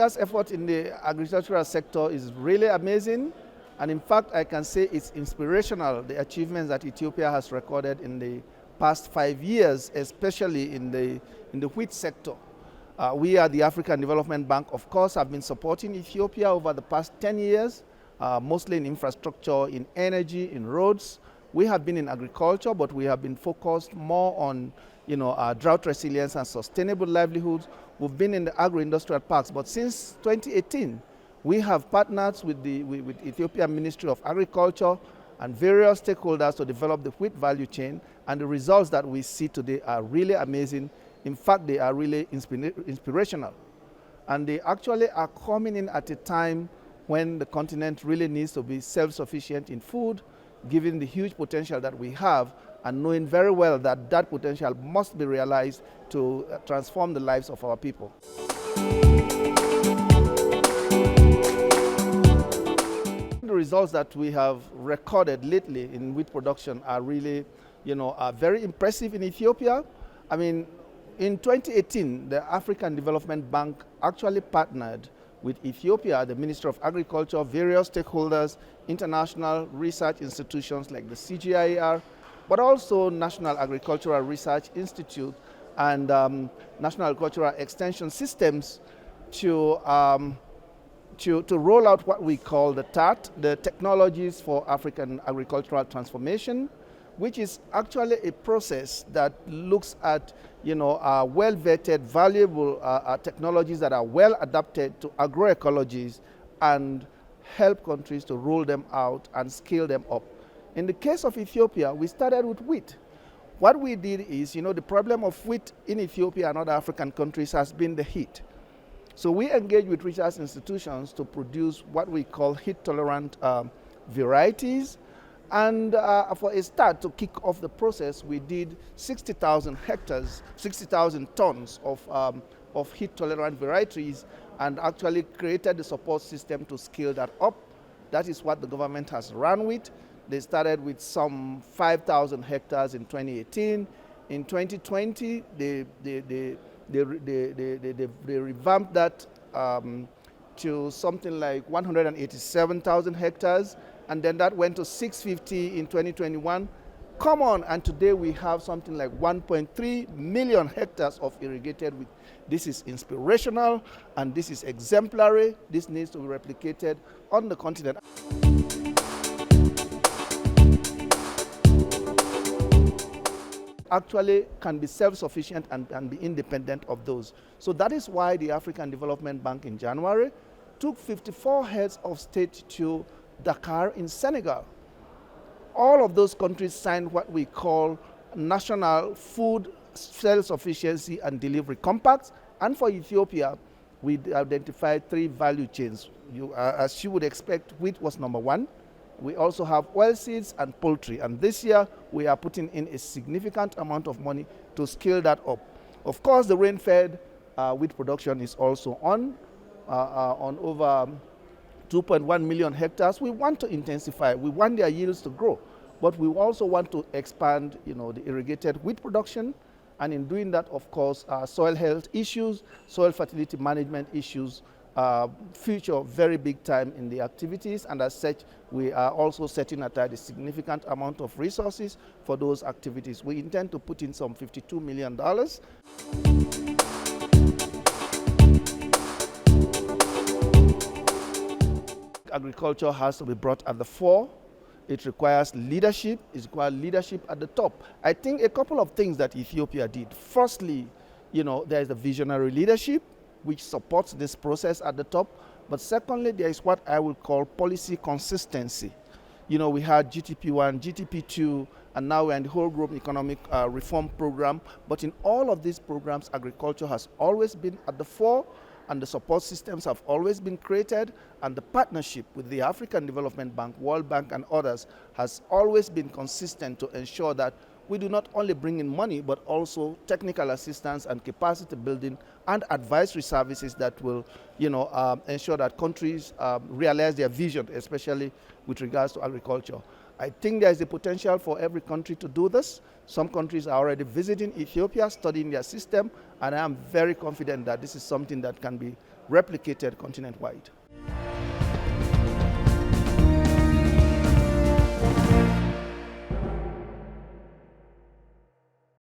Ethiopia's effort in the agricultural sector is really amazing. And in fact, I can say it's inspirational, the achievements that Ethiopia has recorded in the past 5 years, especially in the wheat sector. We at the African Development Bank, of course, have been supporting Ethiopia over the past 10 years, mostly in infrastructure, in energy, in roads. We have been in agriculture, but we have been focused more on drought resilience and sustainable livelihoods. We've been in the agro-industrial parks, but since 2018, we have partnered with the Ethiopian Ministry of Agriculture and various stakeholders to develop the wheat value chain, and the results that we see today are really amazing. In fact, they are really inspirational. And they actually are coming in at a time when the continent really needs to be self-sufficient in food, given the huge potential that we have, and knowing very well that that potential must be realized to transform the lives of our people. The results that we have recorded lately in wheat production are really, are very impressive in Ethiopia. I mean, in 2018, the African Development Bank actually partnered with Ethiopia, the Ministry of Agriculture, various stakeholders, international research institutions like the CGIAR, but also National Agricultural Research Institute and National Agricultural Extension Systems to roll out what we call the TAT, the Technologies for African Agricultural Transformation, which is actually a process that looks at well-vetted, valuable technologies that are well adapted to agroecologies and help countries to roll them out and scale them up. In the case of Ethiopia, we started with wheat. What we did is, the problem of wheat in Ethiopia and other African countries has been the heat. So we engaged with research institutions to produce what we call heat-tolerant varieties. And for a start, to kick off the process, we did 60,000 hectares, 60,000 tons of heat-tolerant varieties, and actually created the support system to scale that up. That is what the government has run with. They started with some 5,000 hectares in 2018. In 2020, they revamped that to something like 187,000 hectares. And then that went to 650 in 2021. Come on, and today we have something like 1.3 million hectares of irrigated wheat. This is inspirational, and this is exemplary. This needs to be replicated on the continent. Actually can be self-sufficient and be independent of those. So that is why the African Development Bank in January took 54 heads of state to Dakar in Senegal. All of those countries signed what we call National Food Self-Sufficiency and Delivery Compacts. And for Ethiopia, we identified 3 value chains. As you would expect, wheat was number 1. We also have oilseeds and poultry. And this year, we are putting in a significant amount of money to scale that up. Of course, the rain-fed wheat production is also on over 2.1 million hectares. We want to intensify. We want their yields to grow. But we also want to expand, the irrigated wheat production. And in doing that, of course, soil health issues, soil fertility management issues feature very big time in the activities. And as such, we are also setting aside a significant amount of resources for those activities. We intend to put in some $52 million. Agriculture has to be brought at the fore. It requires leadership. It requires leadership at the top. I think a couple of things that Ethiopia did. Firstly, there is the visionary leadership, which supports this process at the top. But secondly, there is what I would call policy consistency. We had GTP1, GTP2, and now we're in the whole group economic reform program. But in all of these programs, agriculture has always been at the fore, and the support systems have always been created, and the partnership with the African Development Bank, World Bank, and others has always been consistent to ensure that we do not only bring in money, but also technical assistance and capacity building and advisory services that will, ensure that countries realize their vision, especially with regards to agriculture. I think there is a potential for every country to do this. Some countries are already visiting Ethiopia, studying their system, and I am very confident that this is something that can be replicated continent-wide.